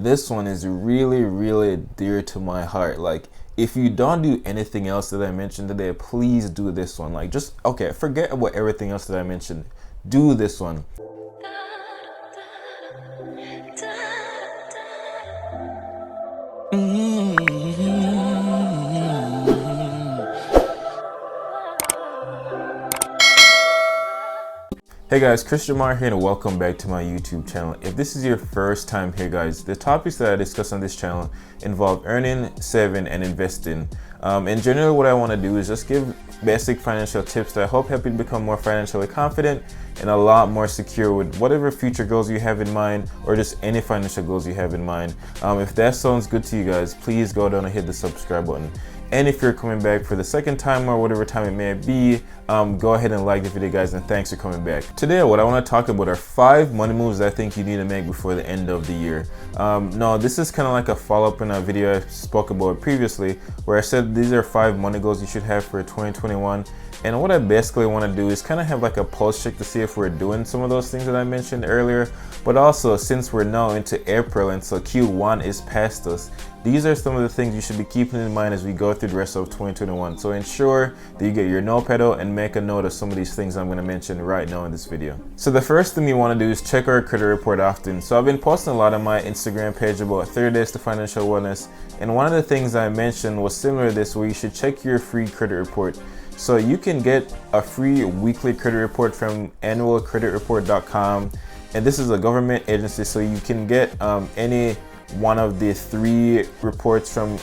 This one is really dear to my heart. Like, if you don't do anything else that I mentioned today, please do this one. Like, just, okay, forget about everything else that I mentioned. Do this one. Hey guys, Christian Mar here and welcome back to my YouTube channel. If this is your first time here guys, the topics that I discuss on this channel involve earning, saving, and investing. In general, what I want to do is just give basic financial tips that I hope help you become more financially confident and a lot more secure with whatever future goals you have in mind or just any financial goals you have in mind. If that sounds good to you guys, please go down and hit the subscribe button. And if you're coming back for the second time or whatever time it may be, go ahead and like the video guys, and thanks for coming back. Today what I want to talk about are 5 money moves I think you need to make before the end of the year. No, this is kind of like a follow-up in a video I spoke about previously where I said these are 5 money goals you should have for 2021. And what I basically want to do is kind of have like a pulse check to see if we're doing some of those things that I mentioned earlier. But also, since we're now into April and so Q1 is past us, these are some of the things you should be keeping in mind as we go through the rest of 2021. So ensure that you get your notepad out and make a note of some of these things I'm going to mention right now in this video. So the first thing you want to do is check our credit report often. So I've been posting a lot on my Instagram page about 30 days to financial wellness. And one of the things I mentioned was similar to this, where you should check your free credit report. So you can get a free weekly credit report from annualcreditreport.com. And this is a government agency, so you can get any one of the 3 reports from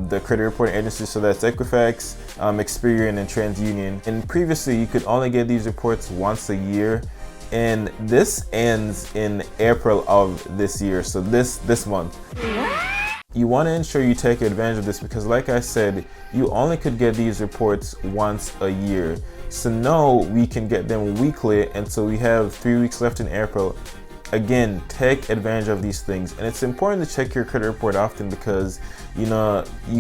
the credit reporting agency. So that's Equifax, Experian, and TransUnion. And previously you could only get these reports once a year, and this ends in April of this year, so this month. You want to ensure you take advantage of this because, like I said, you only could get these reports once a year. So now we can get them weekly, and so we have 3 weeks left in April. Again, take advantage of these things, and it's important to check your credit report often because you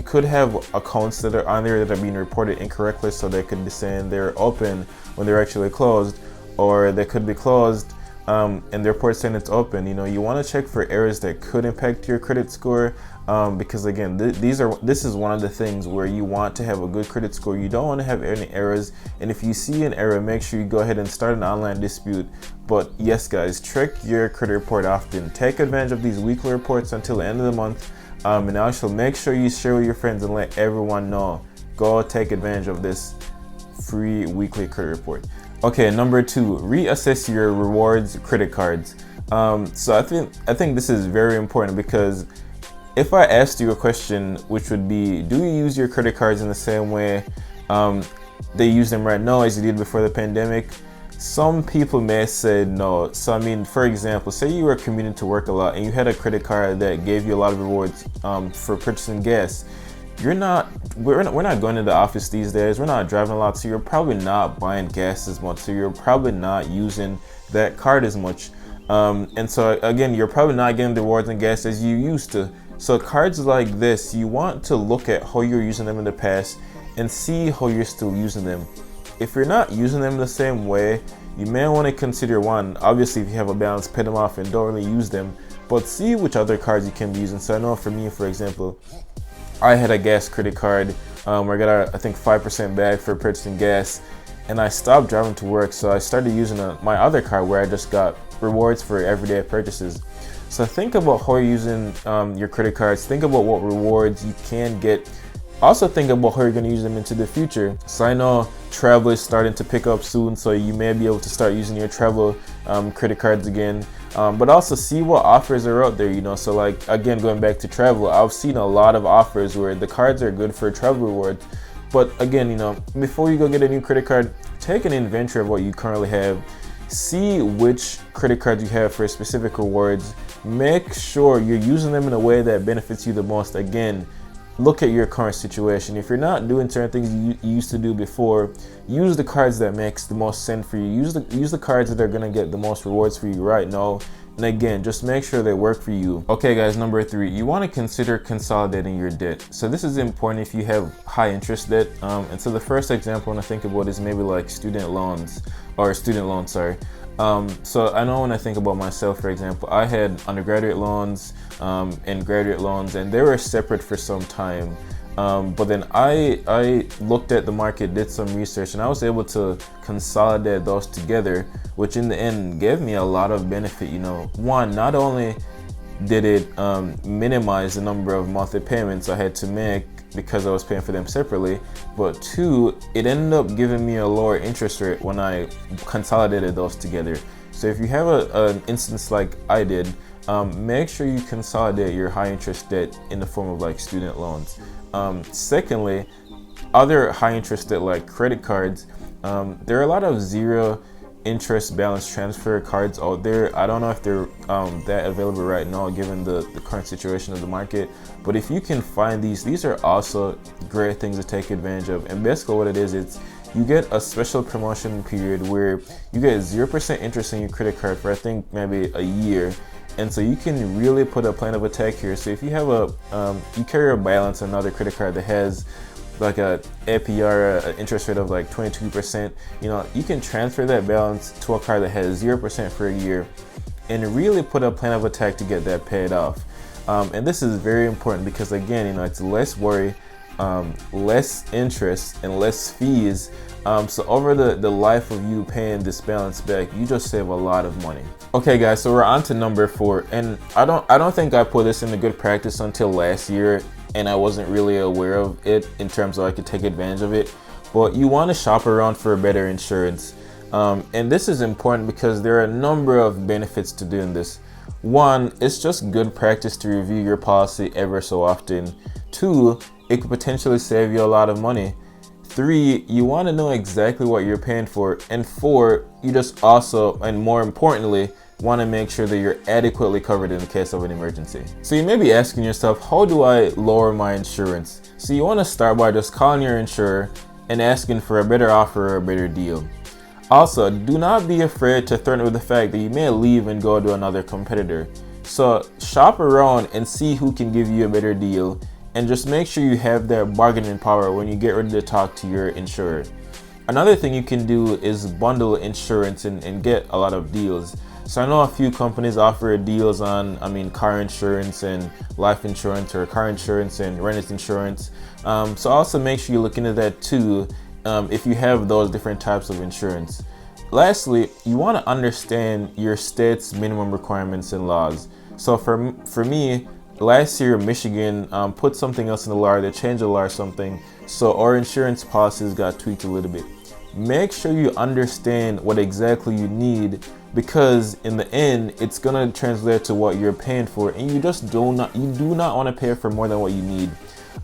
could have accounts that are on there that are being reported incorrectly, so they could be saying they're open when they're actually closed, or they could be closed and the report saying it's open. You want to check for errors that could impact your credit score, because again, this is one of the things where you want to have a good credit score. You don't want to have any errors, and if you see an error, make sure you go ahead and start an online dispute. But yes guys, check your credit report often. Take advantage of these weekly reports until the end of the month, and also make sure you share with your friends and let everyone know. Go take advantage of this free weekly credit report. Okay, number 2, reassess your rewards credit cards. So I think this is very important because if I asked you a question, which would be, do you use your credit cards in the same way they use them right now as you did before the pandemic? Some people may say no. So I mean, for example, say you were commuting to work a lot and you had a credit card that gave you a lot of rewards for purchasing gas. We're not going to the office these days. We're not driving a lot, so you're probably not buying gas as much. So you're probably not using that card as much. And so again, you're probably not getting the rewards and gas as you used to. So cards like this, you want to look at how you're using them in the past and see how you're still using them. If you're not using them the same way, you may want to consider one. Obviously, if you have a balance, pay them off and don't really use them, but see which other cards you can be using. So I know for me, for example, I had a gas credit card where I got I think 5% back for purchasing gas, and I stopped driving to work, so I started using my other card where I just got rewards for everyday purchases. So think about how you're using your credit cards. Think about what rewards you can get. Also think about how you're going to use them into the future. So I know travel is starting to pick up soon, so you may be able to start using your travel credit cards again. But also see what offers are out there, so like, again, going back to travel, I've seen a lot of offers where the cards are good for travel rewards. But again, before you go get a new credit card, take an inventory of what you currently have. See which credit cards you have for specific rewards. Make sure you're using them in a way that benefits you the most. Again, look at your current situation. If you're not doing certain things you used to do before, use the cards that makes the most sense for you. Use the cards that are going to get the most rewards for you right now. And again, just make sure they work for you. Okay guys, number 3, you want to consider consolidating your debt. So this is important if you have high interest debt. And so the first example I want to think about is maybe like student loans, sorry. So I know when I think about myself, for example, I had undergraduate loans and graduate loans, and they were separate for some time. But then I looked at the market, did some research, and I was able to consolidate those together, which in the end gave me a lot of benefit. You know, one, not only did it minimize the number of monthly payments I had to make because I was paying for them separately, but two, it ended up giving me a lower interest rate when I consolidated those together. So if you have an instance like I did, make sure you consolidate your high interest debt in the form of like student loans. Secondly, other high interest debt like credit cards, there are a lot of zero interest balance transfer cards out there. I don't know if they're that available right now given the current situation of the market, but if you can find these are also great things to take advantage of. And basically what it is, it's you get a special promotion period where you get 0% interest in your credit card for I think maybe a year. And so you can really put a plan of attack here. So if you have you carry a balance on another credit card that has like a APR, an interest rate of like 22%, you know, you can transfer that balance to a card that has 0% for a year and really put a plan of attack to get that paid off. And this is very important because again, you know, it's less worry, less interest and less fees. So over the life of you paying this balance back, you just save a lot of money. Okay guys, so we're on to number 4, and I don't think I put this into good practice until last year, and I wasn't really aware of it in terms of I could take advantage of it. But you want to shop around for better insurance, and this is important because there are a number of benefits to doing this. One, it's just good practice to review your policy ever so often. Two, it could potentially save you a lot of money. 3, you want to know exactly what you're paying for. And 4, you just also, and more importantly, want to make sure that you're adequately covered in the case of an emergency. So you may be asking yourself, how do I lower my insurance? So you want to start by just calling your insurer and asking for a better offer or a better deal. Also, do not be afraid to threaten with the fact that you may leave and go to another competitor. So shop around and see who can give you a better deal, and just make sure you have that bargaining power when you get ready to talk to your insurer. Another thing you can do is bundle insurance and get a lot of deals. So I know a few companies offer deals on, car insurance and life insurance, or car insurance and renter's insurance. So also make sure you look into that too, if you have those different types of insurance. Lastly, you want to understand your state's minimum requirements and laws. So for me, last year Michigan put something else in the law, they changed the law or something, so our insurance policies got tweaked a little bit. Make sure you understand what exactly you need, because in the end it's gonna translate to what you're paying for, and you do not want to pay for more than what you need.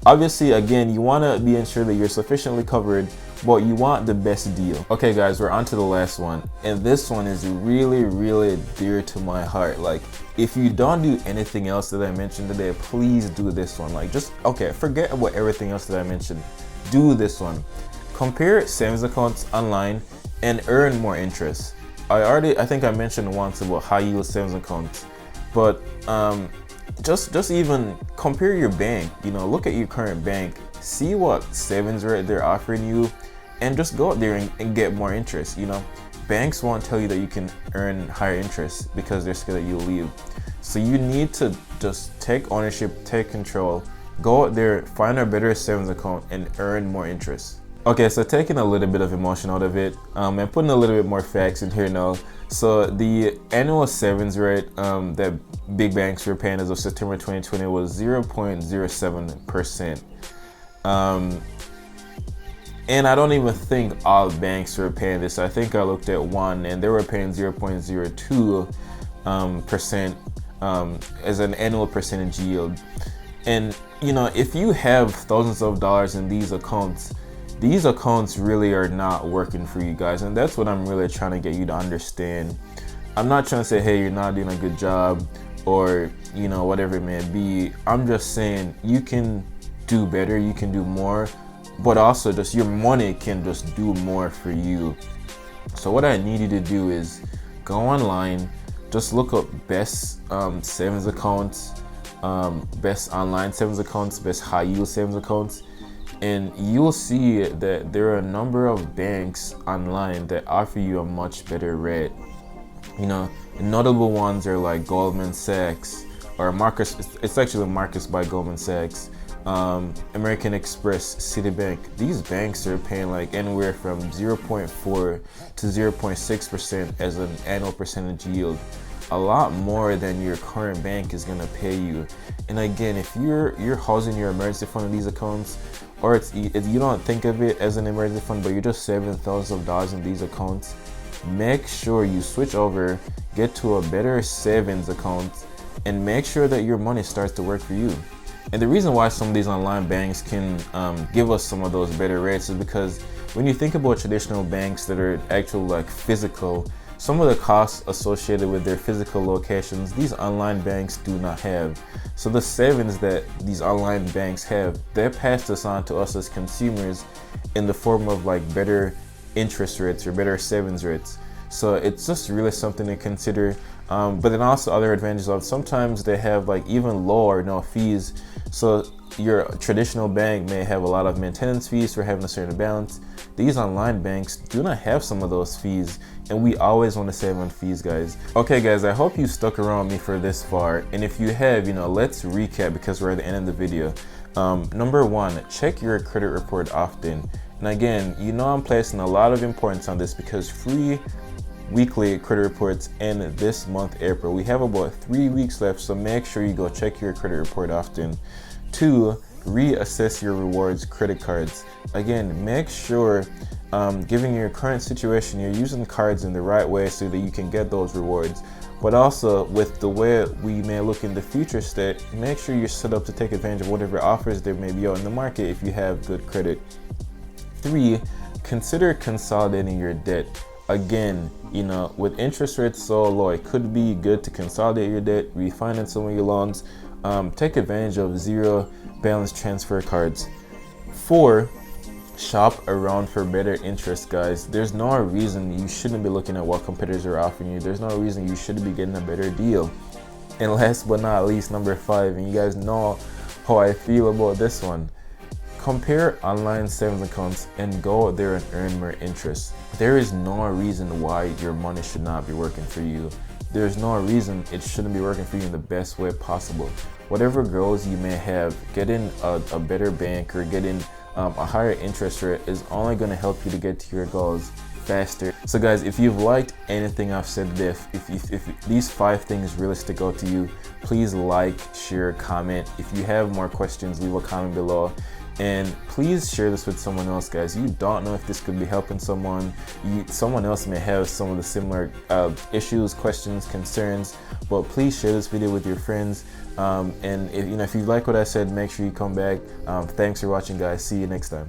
Obviously, again, you want to be ensured that you're sufficiently covered, but you want the best deal. Okay guys, we're on to the last one, and this one is really, really dear to my heart. Like, if you don't do anything else that I mentioned today, please do this one. Like, forget about everything else that I mentioned. Do this one. Compare savings accounts online and earn more interest. I think I mentioned once about high yield savings accounts, but just even compare your bank. You know, look at your current bank, see what savings rate they're offering you, and just go out there and get more interest. You know, banks won't tell you that you can earn higher interest because they're scared that you'll leave. So you need to just take ownership, take control, go out there, find a better savings account, and earn more interest. Okay, so taking a little bit of emotion out of it, and putting a little bit more facts in here now. So the annual savings rate that big banks were paying as of September 2020 was 0.07%. And I don't even think all banks were paying this. I think I looked at one and they were paying 0.02% as an annual percentage yield. And you know, if you have thousands of dollars in these accounts really are not working for you guys, and that's what I'm really trying to get you to understand. I'm not trying to say, hey, you're not doing a good job, or you know, whatever it may be. I'm just saying you can do better, you can do more, but also just your money can just do more for you. So what I need you to do is go online, just look up best savings accounts, best online savings accounts, best high yield savings accounts, and you'll see that there are a number of banks online that offer you a much better rate. You know, notable ones are like Goldman Sachs or Marcus. It's actually Marcus by Goldman Sachs, American Express, Citibank. These banks are paying like anywhere from 0.4 to 0.6% as an annual percentage yield. A lot more than your current bank is gonna pay you. And again, if you're housing your emergency fund in these accounts, or if you don't think of it as an emergency fund, but you're just saving thousands of dollars in these accounts, make sure you switch over, get to a better savings account, and make sure that your money starts to work for you. And the reason why some of these online banks can give us some of those better rates is because when you think about traditional banks that are actual like physical, some of the costs associated with their physical locations, these online banks do not have. So the savings that these online banks have, they pass this on to us as consumers in the form of like better interest rates or better savings rates. So it's just really something to consider. But then also other advantages of sometimes they have like even low or no fees. So your traditional bank may have a lot of maintenance fees for having a certain balance. These online banks do not have some of those fees, and we always want to save on fees, guys. Okay guys, I hope you stuck around me for this far, and if you have, let's recap because we're at the end of the video. Number one, check your credit report often. And again, I'm placing a lot of importance on this because free weekly credit reports end this month, April. We have about 3 weeks left, so make sure you go check your credit report often. 2, reassess your rewards credit cards. Again, make sure, given your current situation, you're using cards in the right way so that you can get those rewards. But also, with the way we may look in the future state, make sure you're set up to take advantage of whatever offers there may be out in the market if you have good credit. 3, consider consolidating your debt. Again, with interest rates so low, it could be good to consolidate your debt, refinance some of your loans, take advantage of zero balance transfer cards. 4, shop around for better interest, guys. There's no reason you shouldn't be looking at what competitors are offering you. There's no reason you shouldn't be getting a better deal. And last but not least, number 5, and you guys know how I feel about this one. Compare online savings accounts and go out there and earn more interest. There is no reason why your money should not be working for you. There's no reason it shouldn't be working for you in the best way possible. Whatever goals you may have, getting a better bank or getting a higher interest rate is only going to help you to get to your goals faster. So guys, if you've liked anything I've said today, if these 5 things really stick out to you, please like, share, comment. If you have more questions, leave a comment below. And please share this with someone else, guys. You don't know if this could be helping someone. Someone else may have some of the similar issues, questions, concerns, but please share this video with your friends. And if you like what I said, make sure you come back. Thanks for watching, guys. See you next time.